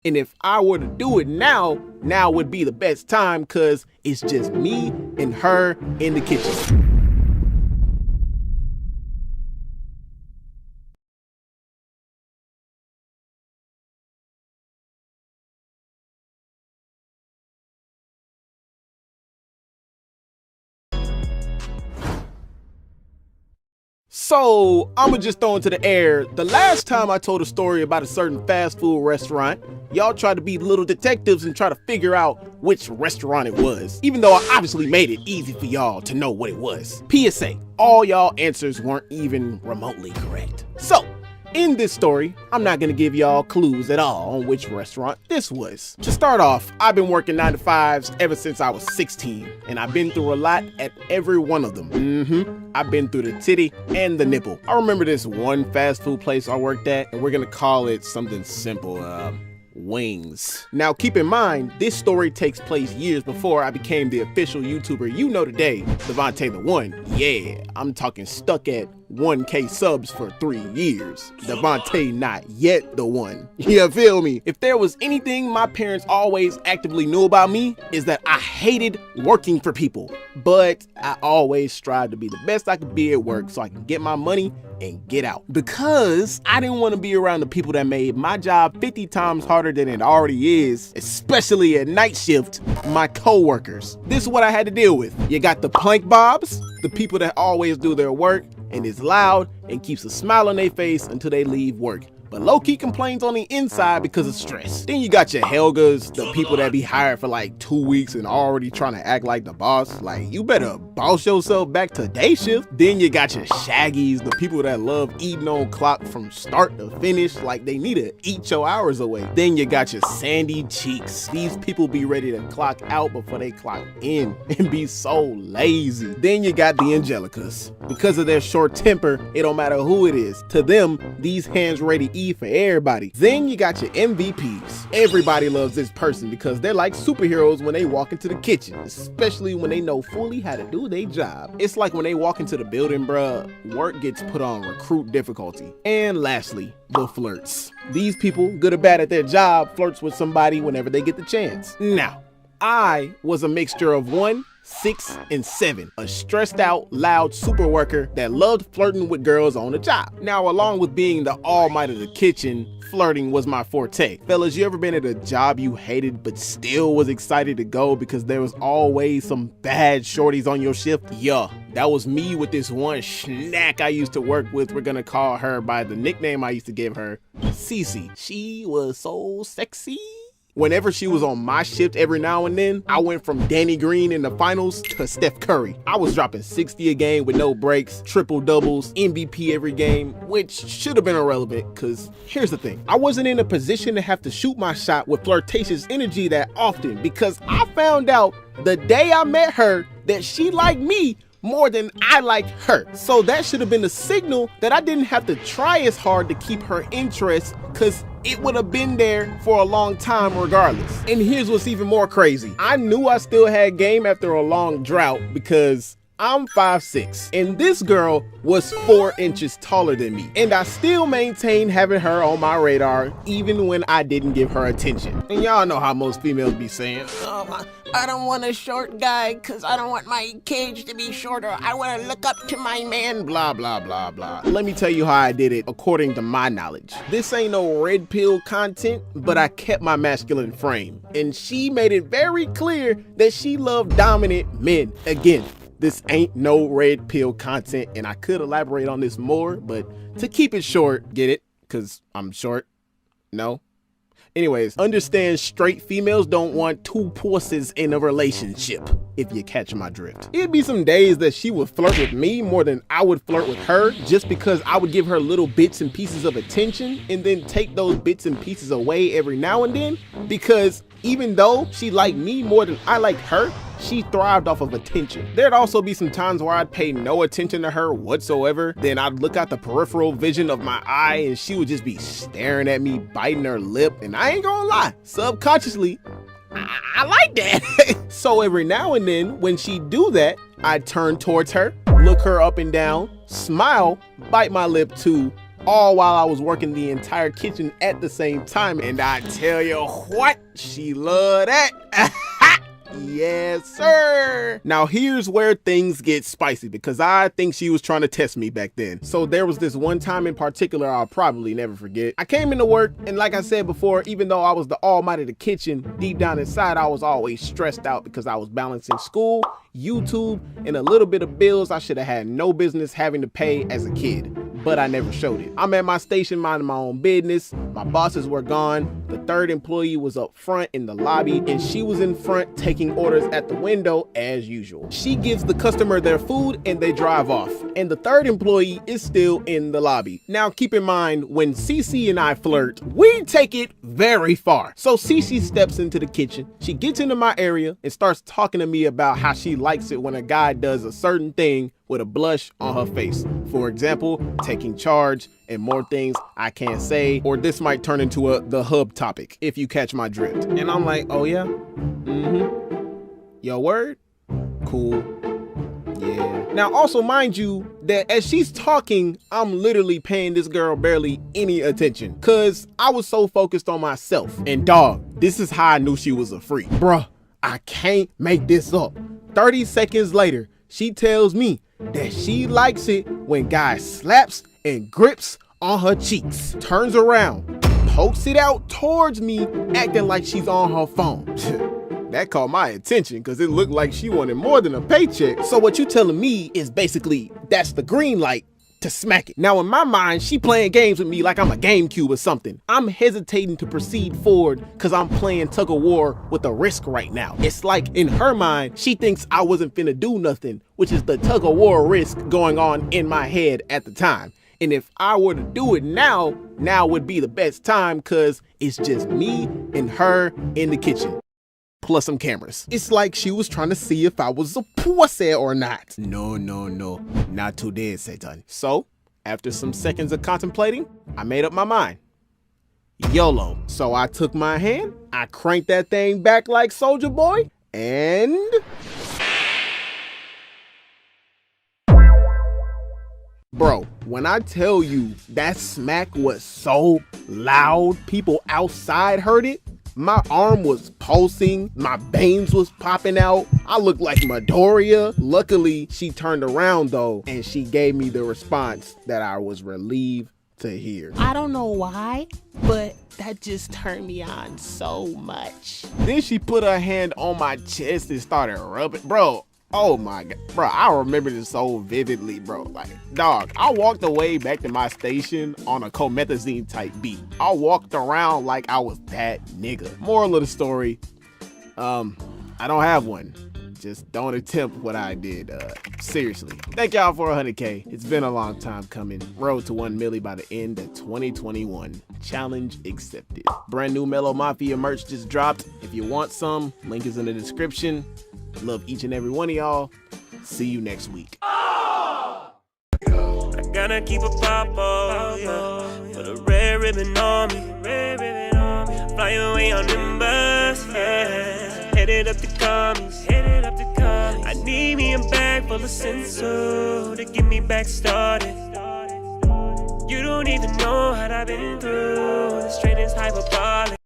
And if I were to do it now would be the best time because it's just me and her in the kitchen. So, I'ma just throw into the air, the last time I told a story about a certain fast food restaurant, y'all tried to be little detectives and try to figure out which restaurant it was, even though I obviously made it easy for y'all to know what it was. PSA, all y'all answers weren't even remotely correct. So, in this story, I'm not gonna give y'all clues at all on which restaurant this was. To start off, I've been working 9 to 5s ever since I was 16, and I've been through a lot at every one of them. I've been through the titty and the nipple. I remember this one fast food place I worked at, and we're gonna call it something simple, wings. Now keep in mind, this story takes place years before I became the official YouTuber you know today, Devonte the One. Yeah, I'm talking stuck at 1K subs for 3 years. Devonte not yet the one. You feel me? If there was anything my parents always actively knew about me, is that I hated working for people. But I always strived to be the best I could be at work so I can get my money and get out. Because I didn't want to be around the people that made my job 50 times harder than it already is, especially at night shift, my co-workers. This is what I had to deal with. You got the plank bobs, the people that always do their work and is loud and keeps a smile on their face until they leave work, but low-key complains on the inside because of stress. Then you got your Helgas, the people that be hired for like 2 weeks and already trying to act like the boss. Like, you better boss yourself back to day shift. Then you got your Shaggies, the people that love eating on clock from start to finish, like they need to eat your hours away. Then you got your Sandy Cheeks. These people be ready to clock out before they clock in and be so lazy. Then you got the Angelicas. Because of their short temper, it don't matter who it is. To them, these hands ready to eat for everybody. Then you got your MVPs. Everybody loves this person because they're like superheroes when they walk into the kitchen, especially when they know fully how to do their job. It's like when they walk into the building, bruh, work gets put on recruit difficulty. And lastly, the flirts. These people, good or bad at their job, flirts with somebody whenever they get the chance. Now, I was a mixture of 1, 6, and 7. A stressed out, loud super worker that loved flirting with girls on the job. Now, along with being the all might of the kitchen, flirting was my forte. Fellas, you ever been at a job you hated but still was excited to go because there was always some bad shorties on your shift? Yeah, that was me with this one snack I used to work with. We're gonna call her by the nickname I used to give her, Cece. She was so sexy. Whenever she was on my shift every now and then, I went from Danny Green in the finals to Steph Curry. I was dropping 60 a game with no breaks, triple doubles, MVP every game, which should have been irrelevant because here's the thing. I wasn't in a position to have to shoot my shot with flirtatious energy that often because I found out the day I met her that she liked me more than I liked her. So that should have been a signal that I didn't have to try as hard to keep her interest because it would have been there for a long time regardless. And here's what's even more crazy. I knew I still had game after a long drought because I'm 5'6", and this girl was 4 inches taller than me. And I still maintain having her on my radar even when I didn't give her attention. And y'all know how most females be saying, I don't want a short guy because I don't want my cage to be shorter. I want to look up to my man, blah, blah, blah, blah. Let me tell you how I did it according to my knowledge. This ain't no red pill content, but I kept my masculine frame. And she made it very clear that she loved dominant men. Again, this ain't no red pill content, and I could elaborate on this more, but to keep it short, get it? Because I'm short? No? Anyways, understand straight females don't want 2 pussies in a relationship, if you catch my drift. It'd be some days that she would flirt with me more than I would flirt with her, just because I would give her little bits and pieces of attention and then take those bits and pieces away every now and then, because even though she liked me more than I liked her, she thrived off of attention. There'd also be some times where I'd pay no attention to her whatsoever. Then I'd look out the peripheral vision of my eye and she would just be staring at me, biting her lip. And I ain't gonna lie, subconsciously, I like that. So every now and then when she'd do that, I'd turn towards her, look her up and down, smile, bite my lip too, all while I was working the entire kitchen at the same time. And I tell you what, she loved that. Yes, sir. Now here's where things get spicy, because I think she was trying to test me back then. So there was this one time in particular I'll probably never forget. I came into work, and like I said before, even though I was the almighty of the kitchen, deep down inside I was always stressed out because I was balancing school, YouTube, and a little bit of bills I should have had no business having to pay as a kid. But I never showed it. I'm at my station minding my own business. My bosses were gone. The third employee was up front in the lobby, and she was in front taking orders at the window as usual. She gives the customer their food and they drive off. And the third employee is still in the lobby. Now keep in mind, when Cece and I flirt, we take it very far. So Cece steps into the kitchen. She gets into my area and starts talking to me about how she likes it when a guy does a certain thing with a blush on her face. For example, taking charge and more things I can't say, or this might turn into the hub topic, if you catch my drift. And I'm like, oh yeah? Your word? Cool. Yeah. Now also mind you that as she's talking, I'm literally paying this girl barely any attention, cause I was so focused on myself. And dog, this is how I knew she was a freak. Bruh, I can't make this up. 30 seconds later, she tells me that she likes it when guys slaps and grips on her cheeks, turns around, pokes it out towards me, acting like she's on her phone. That caught my attention because it looked like she wanted more than a paycheck. So what you telling me is basically that's the green light to smack it. Now in my mind, she playing games with me like I'm a GameCube or something. I'm hesitating to proceed forward because I'm playing tug of war with a risk right now. It's like in her mind, she thinks I wasn't finna do nothing, which is the tug of war risk going on in my head at the time. And if I were to do it now would be the best time because it's just me and her in the kitchen. Plus some cameras. It's like she was trying to see if I was a pussy or not. No, not today, Satan. So, after some seconds of contemplating, I made up my mind. YOLO. So I took my hand, I cranked that thing back like Soulja Boy, and... Bro, when I tell you that smack was so loud, people outside heard it. My arm was pulsing, my veins was popping out. I looked like Midoriya. Luckily, she turned around though, and she gave me the response that I was relieved to hear. I don't know why, but that just turned me on so much. Then she put her hand on my chest and started rubbing. Bro, oh my God. Bro, I remember this so vividly, bro. Like, dog, I walked away back to my station on a comethazine type beat. I walked around like I was that nigga. Moral of the story, I don't have one. Just don't attempt what I did. Seriously. Thank y'all for 100K. It's been a long time coming. Road to 1 milli by the end of 2021. Challenge accepted. Brand new Mellow Mafia merch just dropped. If you want some, link is in the description. Love each and every one of y'all. See you next week. I gotta keep a pop yeah. Put a red ribbon on me. Fly away on them bus, yeah. Headed up the commies. I need me a bag full of senso to get me back started. You don't even know what I've been through. The strain is hyperbolic.